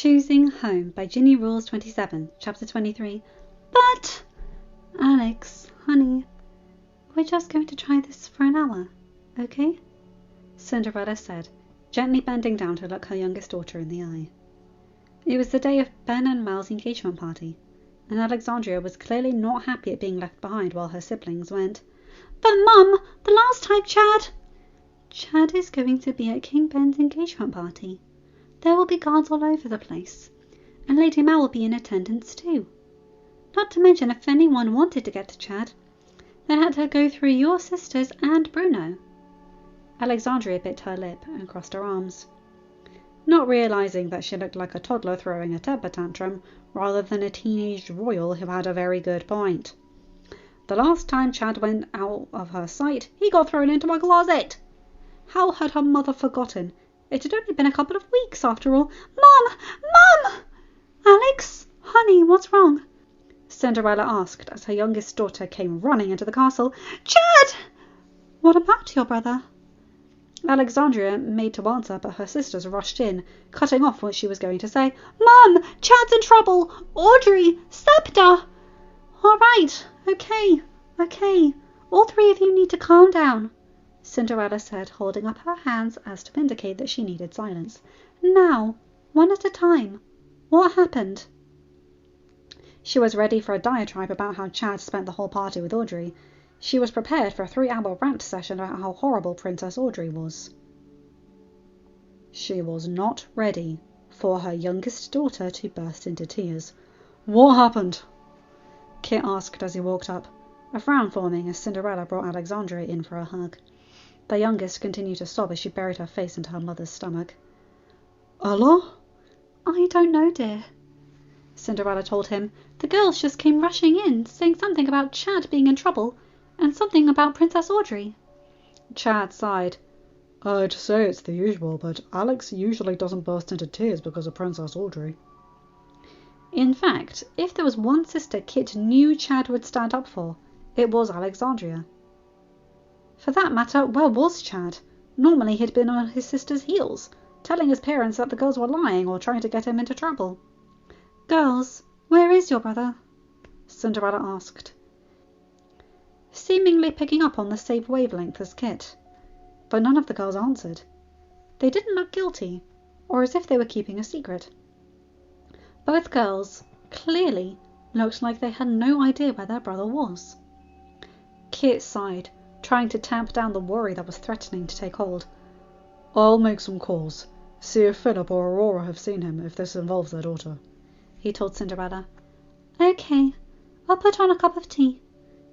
Choosing Home by ginnyrules27, Chapter 23. But, Alex, honey, we're just going to try this for an hour, okay? Cinderella said, gently bending down to look her youngest daughter in the eye. It was the day of Ben and Mel's engagement party, and Alexandria was clearly not happy at being left behind while her siblings went. But Mum, the last time Chad is going to be at King Ben's engagement party. There will be guards all over the place, and Lady Mel will be in attendance too. Not to mention, if anyone wanted to get to Chad, they had to go through your sisters and Bruno. Alexandria bit her lip and crossed her arms, not realizing that she looked like a toddler throwing a temper tantrum rather than a teenage royal who had a very good point. The last time Chad went out of her sight, he got thrown into a closet. How had her mother forgotten? It had only been a couple of weeks after all. Mum! Alex, honey, what's wrong? Cinderella asked as her youngest daughter came running into the castle. Chad! What about your brother? Alexandria made to answer, but her sisters rushed in, cutting off what she was going to say. Mum, Chad's in trouble. Audrey, Scepter. All right, okay. All three of you need to calm down, Cinderella said, holding up her hands as to indicate that she needed silence. Now, one at a time. What happened? She was ready for a diatribe about how Chad spent the whole party with Audrey. She was prepared for a 3-hour rant session about how horrible Princess Audrey was. She was not ready for her youngest daughter to burst into tears. What happened? Kit asked as he walked up, a frown forming as Cinderella brought Alexandria in for a hug. The youngest continued to sob as she buried her face into her mother's stomach. Ella? I don't know, dear, Cinderella told him. The girls just came rushing in, saying something about Chad being in trouble, and something about Princess Audrey. Chad sighed. I'd say it's the usual, but Alex usually doesn't burst into tears because of Princess Audrey. In fact, if there was one sister Kit knew Chad would stand up for, it was Alexandria. For that matter, where was Chad? Normally he'd been on his sister's heels, telling his parents that the girls were lying or trying to get him into trouble. Girls, where is your brother? Cinderella asked, seemingly picking up on the same wavelength as Kit. But none of the girls answered. They didn't look guilty, or as if they were keeping a secret. Both girls, clearly, looked like they had no idea where their brother was. Kit sighed, trying to tamp down the worry that was threatening to take hold. I'll make some calls. See if Philip or Aurora have seen him, if this involves their daughter, he told Cinderella. Okay, I'll put on a cup of tea.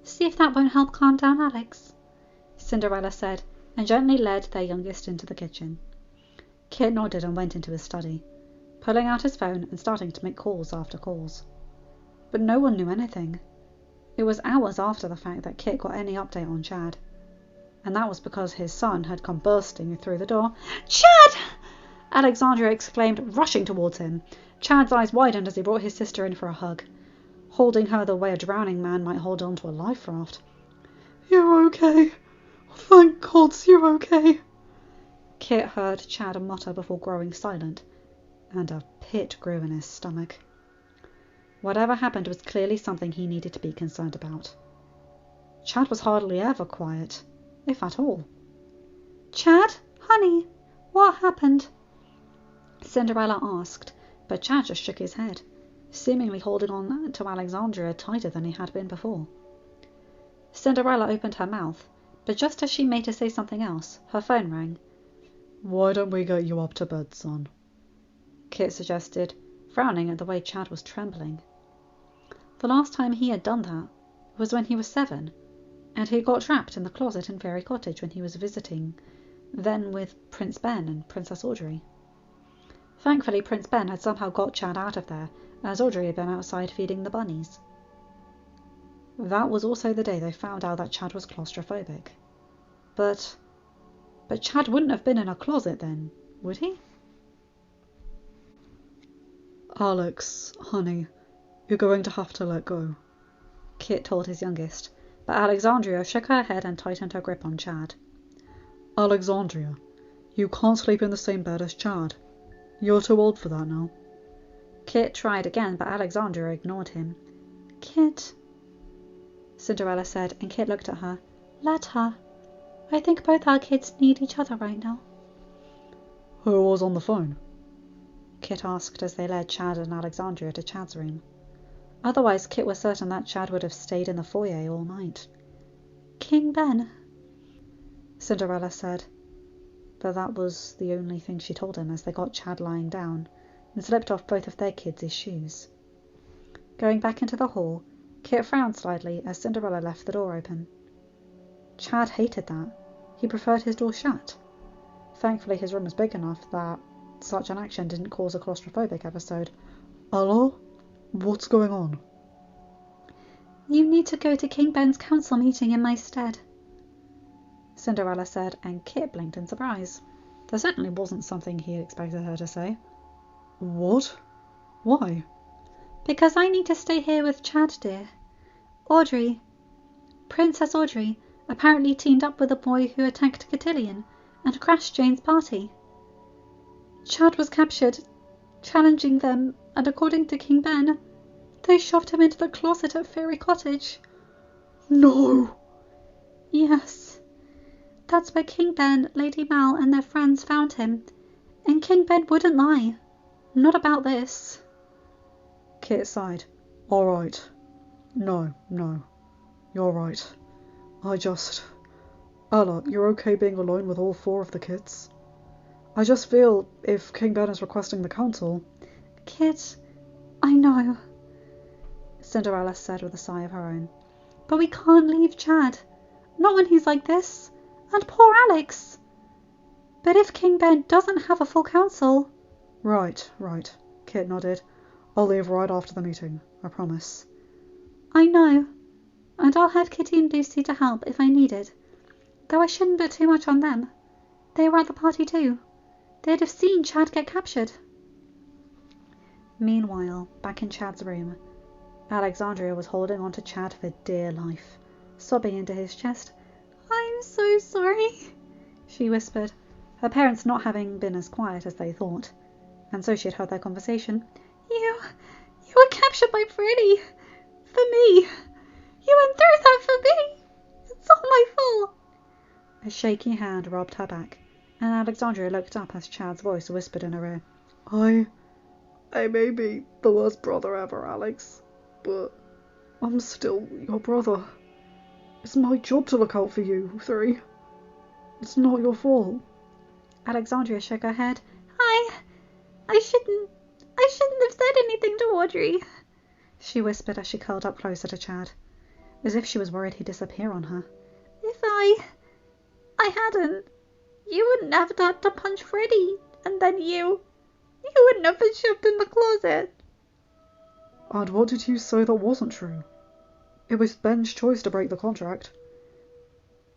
See if that won't help calm down Alex, Cinderella said, and gently led their youngest into the kitchen. Kit nodded and went into his study, pulling out his phone and starting to make calls after calls. But no one knew anything. It was hours after the fact that Kit got any update on Chad, and that was because his son had come bursting through the door. Chad! Alexandria exclaimed, rushing towards him. Chad's eyes widened as he brought his sister in for a hug, holding her the way a drowning man might hold on to a life raft. You're okay. Thank God you're okay, Kit heard Chad mutter before growing silent, and a pit grew in his stomach. Whatever happened was clearly something he needed to be concerned about. Chad was hardly ever quiet, if at all. Chad, honey, what happened? Cinderella asked, but Chad just shook his head, seemingly holding on to Alexandria tighter than he had been before. Cinderella opened her mouth, but just as she made to say something else, her phone rang. Why don't we get you up to bed, son? Kit suggested, frowning at the way Chad was trembling. The last time he had done that was when he was 7, and he got trapped in the closet in Fairy Cottage when he was visiting, then with Prince Ben and Princess Audrey. Thankfully, Prince Ben had somehow got Chad out of there, as Audrey had been outside feeding the bunnies. That was also the day they found out that Chad was claustrophobic. But Chad wouldn't have been in a closet then, would he? Alex, honey, you're going to have to let go, Kit told his youngest, but Alexandria shook her head and tightened her grip on Chad. Alexandria, you can't sleep in the same bed as Chad. You're too old for that now. Kit tried again, but Alexandria ignored him. Kit, Cinderella said, and Kit looked at her. Let her. I think both our kids need each other right now. Who was on the phone? Kit asked as they led Chad and Alexandria to Chad's room. Otherwise, Kit was certain that Chad would have stayed in the foyer all night. King Ben, Cinderella said, but that was the only thing she told him as they got Chad lying down and slipped off both of their kids' shoes. Going back into the hall, Kit frowned slightly as Cinderella left the door open. Chad hated that. He preferred his door shut. Thankfully, his room was big enough that such an action didn't cause a claustrophobic episode. Hello? What's going on? You need to go to King Ben's council meeting in my stead, Cinderella said, and Kit blinked in surprise. There certainly wasn't something he expected her to say. What? Why? Because I need to stay here with Chad, dear. Audrey, Princess Audrey, apparently teamed up with a boy who attacked Cotillion and crashed Jane's party. Chad was captured, challenging them, and according to King Ben, they shoved him into the closet at Fairy Cottage. No! Yes. That's where King Ben, Lady Mal, and their friends found him. And King Ben wouldn't lie. Not about this. Kit sighed. All right. No. You're right. Ella, you're okay being alone with all 4 of the kids? I just feel if King Ben is requesting the council... Kit, I know, Cinderella said with a sigh of her own. But we can't leave Chad. Not when he's like this. And poor Alex. But if King Ben doesn't have a full council... Right. Kit nodded. I'll leave right after the meeting. I promise. I know. And I'll have Kitty and Lucy to help if I need it. Though I shouldn't put too much on them. They were at the party too. They'd have seen Chad get captured. Meanwhile, back in Chad's room, Alexandria was holding on to Chad for dear life, sobbing into his chest. I'm so sorry, she whispered, her parents not having been as quiet as they thought, and so she had heard their conversation. You were captured by Freddy. For me. You went through that for me. It's all my fault. A shaky hand rubbed her back, and Alexandria looked up as Chad's voice whispered in her ear. I may be the worst brother ever, Alex, but I'm still your brother. It's my job to look out for you 3. It's not your fault. Alexandria shook her head. I shouldn't have said anything to Audrey, she whispered as she curled up closer to Chad, as if she was worried he'd disappear on her. If I hadn't, you wouldn't have had to punch Freddy, and then you wouldn't have been shoved in the closet. And what did you say that wasn't true? It was Ben's choice to break the contract.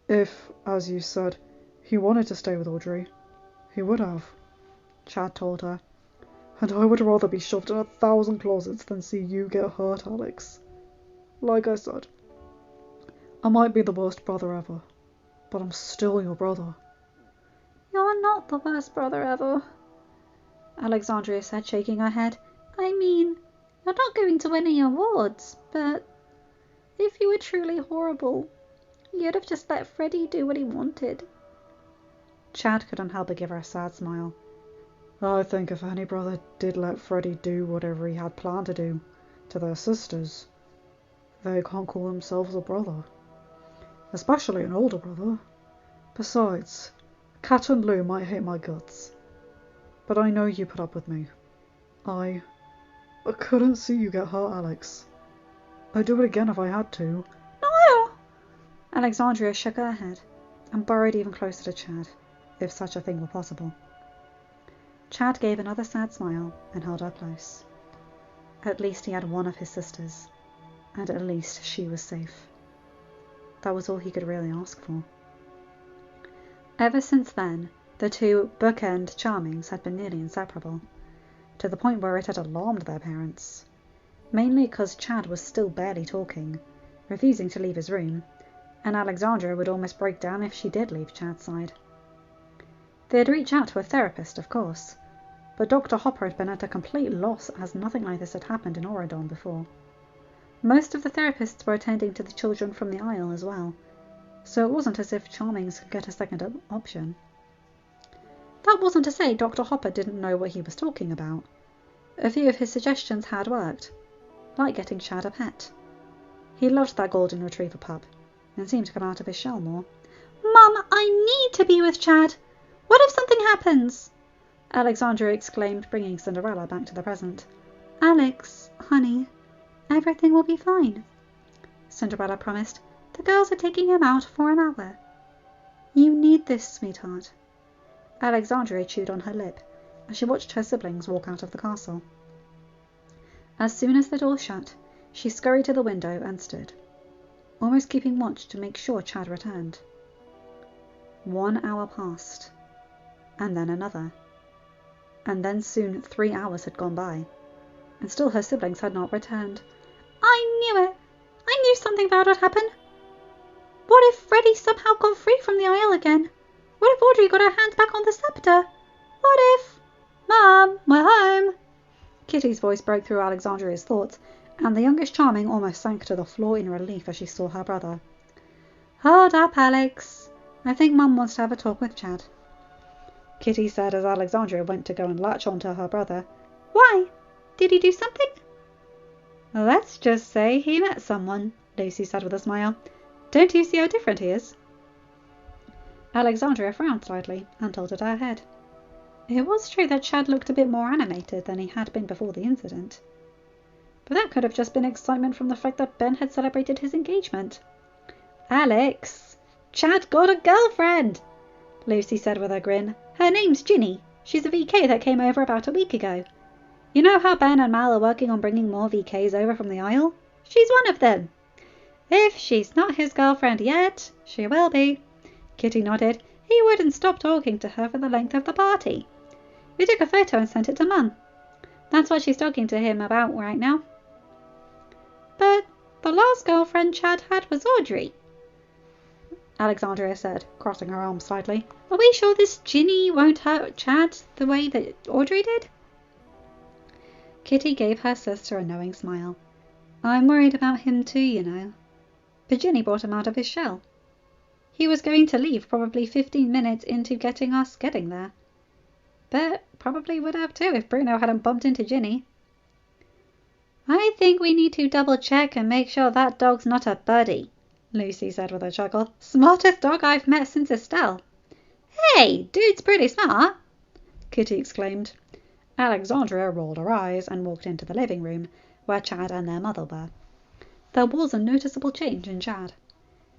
If, as you said, he wanted to stay with Audrey, he would have, Chad told her. And I would rather be shoved in 1,000 closets than see you get hurt, Alex. Like I said, I might be the worst brother ever, but I'm still your brother. You're not the worst brother ever, Alexandria said, shaking her head. I mean, you're not going to win any awards, but if you were truly horrible, you'd have just let Freddy do what he wanted. Chad couldn't help but give her a sad smile. I think if any brother did let Freddy do whatever he had planned to do to their sisters, they can't call themselves a brother. Especially an older brother. Besides, Cat and Lou might hate my guts. But I know you put up with me. I couldn't see you get hurt, Alex. I'd do it again if I had to. No! Alexandria shook her head and burrowed even closer to Chad, if such a thing were possible. Chad gave another sad smile and held her close. At least he had one of his sisters, and at least she was safe. That was all he could really ask for. Ever since then, the two bookend charmings had been nearly inseparable, to the point where it had alarmed their parents, mainly because Chad was still barely talking, refusing to leave his room, and Alexandria would almost break down if she did leave Chad's side. They'd reach out to a therapist, of course, but Dr. Hopper had been at a complete loss as nothing like this had happened in Auradon before. Most of the therapists were attending to the children from the Isle as well, so it wasn't as if Charmings could get a second option. That wasn't to say Dr. Hopper didn't know what he was talking about. A few of his suggestions had worked, like getting Chad a pet. He loved that golden retriever pup, and seemed to come out of his shell more. "Mum, I need to be with Chad! What if something happens?" Alexandria exclaimed, bringing Cinderella back to the present. "Alex, honey, everything will be fine," Cinderella promised. "The girls are taking him out for an hour. You need this, sweetheart." Alexandria chewed on her lip as she watched her siblings walk out of the castle. As soon as the door shut, she scurried to the window and stood, almost keeping watch to make sure Chad returned. 1 hour passed, and then another, and then soon 3 hours had gone by, and still her siblings had not returned. "I knew it! I knew something bad would happen! What if Freddie somehow got free from the Isle again? What if Audrey got her hands back on the scepter? What if... Mom, we're home!" Kitty's voice broke through Alexandria's thoughts, and the youngest Charming almost sank to the floor in relief as she saw her brother. "Hold up, Alex. I think Mum wants to have a talk with Chad," Kitty said as Alexandria went to go and latch onto her brother. "Why? Did he do something?" "Let's just say he met someone," Lucy said with a smile. "Don't you see how different he is?" Alexandria frowned slightly and tilted her head. It was true that Chad looked a bit more animated than he had been before the incident, but that could have just been excitement from the fact that Ben had celebrated his engagement. "Alex, Chad got a girlfriend," Lucy said with a grin. "Her name's Ginny. She's a VK that came over about a week ago. You know how Ben and Mal are working on bringing more VKs over from the Isle? She's one of them. If she's not his girlfriend yet, she will be." Kitty nodded. "He wouldn't stop talking to her for the length of the party. We took a photo and sent it to Mum. That's what she's talking to him about right now." "But the last girlfriend Chad had was Audrey," Alexandria said, crossing her arms slightly. "Are we sure this Ginny won't hurt Chad the way that Audrey did?" Kitty gave her sister a knowing smile. "I'm worried about him too, you know. But Ginny brought him out of his shell. He was going to leave probably 15 minutes into us getting there. But probably would have too if Bruno hadn't bumped into Ginny." "I think we need to double check and make sure that dog's not a buddy," Lucy said with a chuckle. "Smartest dog I've met since Estelle." "Hey, dude's pretty smart," Kitty exclaimed. Alexandria rolled her eyes and walked into the living room where Chad and their mother were. There was a noticeable change in Chad.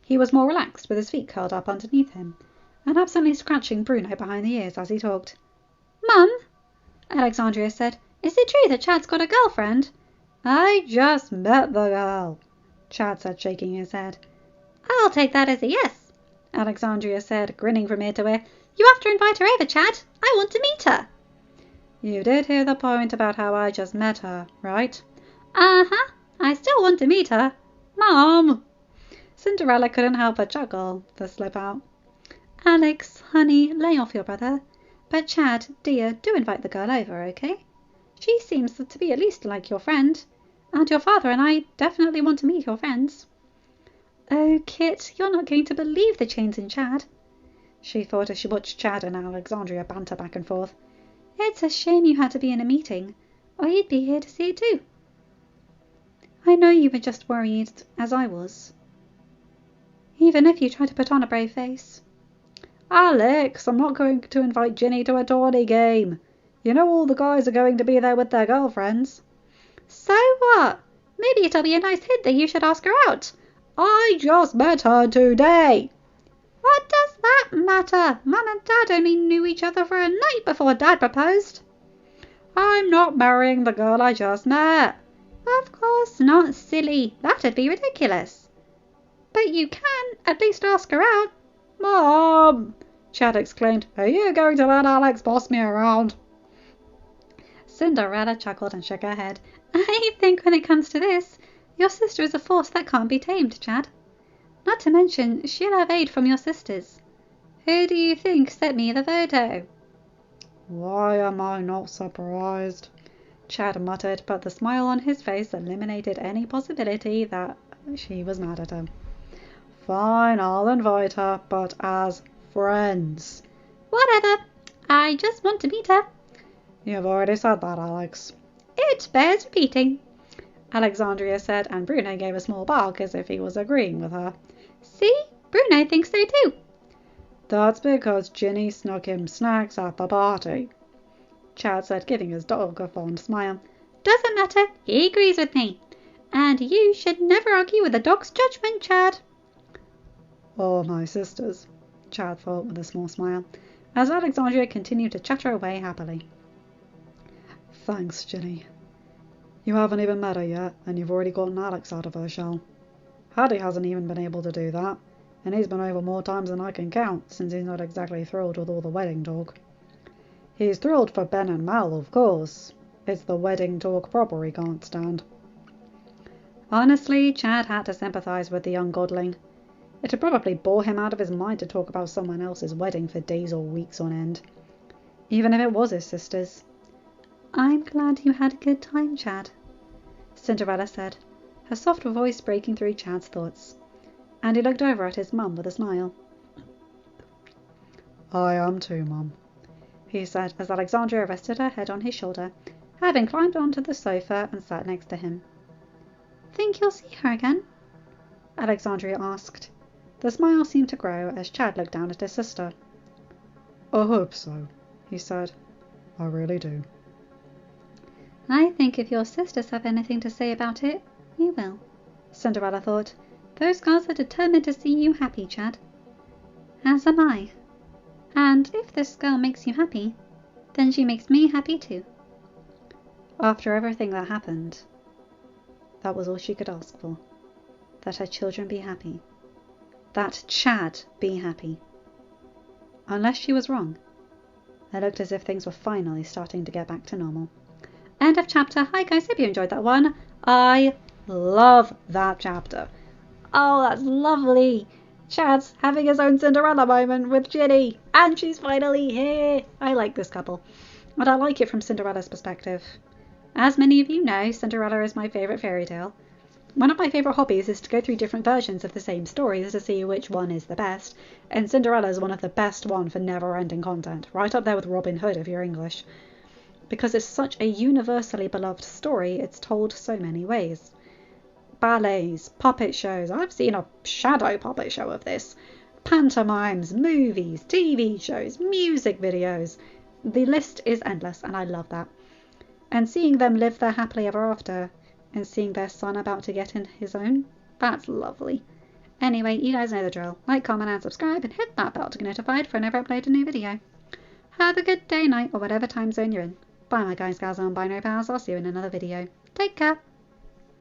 He was more relaxed with his feet curled up underneath him, and absently scratching Bruno behind the ears as he talked. "Mum," Alexandria said, "is it true that Chad's got a girlfriend?" "I just met the girl," Chad said, shaking his head. "I'll take that as a yes," Alexandria said, grinning from ear to ear. "You have to invite her over, Chad. I want to meet her." "You did hear the point about how I just met her, right?" "Uh-huh. I still want to meet her. Mom!" Cinderella couldn't help but chuckle to slip out. "Alex, honey, lay off your brother. But Chad, dear, do invite the girl over, okay? She seems to be at least like your friend. And your father and I definitely want to meet your friends." "Oh, Kit, you're not going to believe the change in Chad," she thought as she watched Chad and Alexandria banter back and forth. "It's a shame you had to be in a meeting, or you'd be here to see it too. I know you were just worried, as I was. Even if you try to put on a brave face." "Alex, I'm not going to invite Ginny to a tourney game. You know all the guys are going to be there with their girlfriends." "So what? Maybe it'll be a nice hint that you should ask her out." "I just met her today." "What does that matter? Mum and Dad only knew each other for a night before Dad proposed." "I'm not marrying the girl I just met." "Of course not, silly. That'd be ridiculous. But you can at least ask her out." "Mom!" Chad exclaimed. "Are you going to let Alex boss me around?" Cinderella chuckled and shook her head. "I think when it comes to this, your sister is a force that can't be tamed, Chad. Not to mention, she'll have aid from your sisters. Who do you think sent me the photo?" Why am I not surprised? Chad muttered, but the smile on his face eliminated any possibility that she was mad at him. Fine, I'll invite her, but as friends. Whatever. I just want to meet her. You've already said that, Alex. It bears repeating, Alexandria said, and Bruno gave a small bark as if he was agreeing with her. See? Bruno thinks so too. That's because Ginny snuck him snacks at the party, Chad said, giving his dog a fond smile. Doesn't matter. He agrees with me. And you should never argue with a dog's judgment, Chad. Or my sister's, Chad thought with a small smile, as Alexandria continued to chatter away happily. Thanks, Ginny. You haven't even met her yet, and you've already gotten Alex out of her shell. Hattie hasn't even been able to do that, and he's been over more times than I can count, since he's not exactly thrilled with all the wedding talk. He's thrilled for Ben and Mal, of course. It's the wedding talk proper he can't stand. Honestly, Chad had to sympathise with the young godling. It'd probably bore him out of his mind to talk about someone else's wedding for days or weeks on end, even if it was his sister's. I'm glad you had a good time, Chad, Cinderella said, her soft voice breaking through Chad's thoughts, and he looked over at his mum with a smile. I am too, Mum, he said as Alexandria rested her head on his shoulder, having climbed onto the sofa and sat next to him. Think you'll see her again? Alexandria asked. The smile seemed to grow as Chad looked down at his sister. I hope so, he said. I really do. I think if your sisters have anything to say about it, you will, Cinderella thought. Those girls are determined to see you happy, Chad. As am I. And if this girl makes you happy, then she makes me happy too. After everything that happened, that was all she could ask for. That her children be happy. That Chad be happy. Unless she was wrong. It looked as if things were finally starting to get back to normal. End of chapter. Hi guys, hope you enjoyed that one. I love that chapter. Oh, that's lovely. Chad's having his own Cinderella moment with Ginny, and she's finally here. I like this couple, and I like it from Cinderella's perspective. As many of you know, Cinderella is my favourite fairy tale. One of my favourite hobbies is to go through different versions of the same stories to see which one is the best, and Cinderella is one of the best one for never-ending content, right up there with Robin Hood if you're English. Because it's such a universally beloved story, it's told so many ways. Ballets, puppet shows, I've seen a shadow puppet show of this, pantomimes, movies, TV shows, music videos. The list is endless, and I love that. And seeing them live their happily ever after, and seeing their son about to get in his own, that's lovely. Anyway, you guys know the drill. Like, comment and subscribe, and hit that bell to get notified for whenever I upload a new video. Have a good day, night, or whatever time zone you're in. Bye my guys, gals and binary pals. I'll see you in another video. Take care.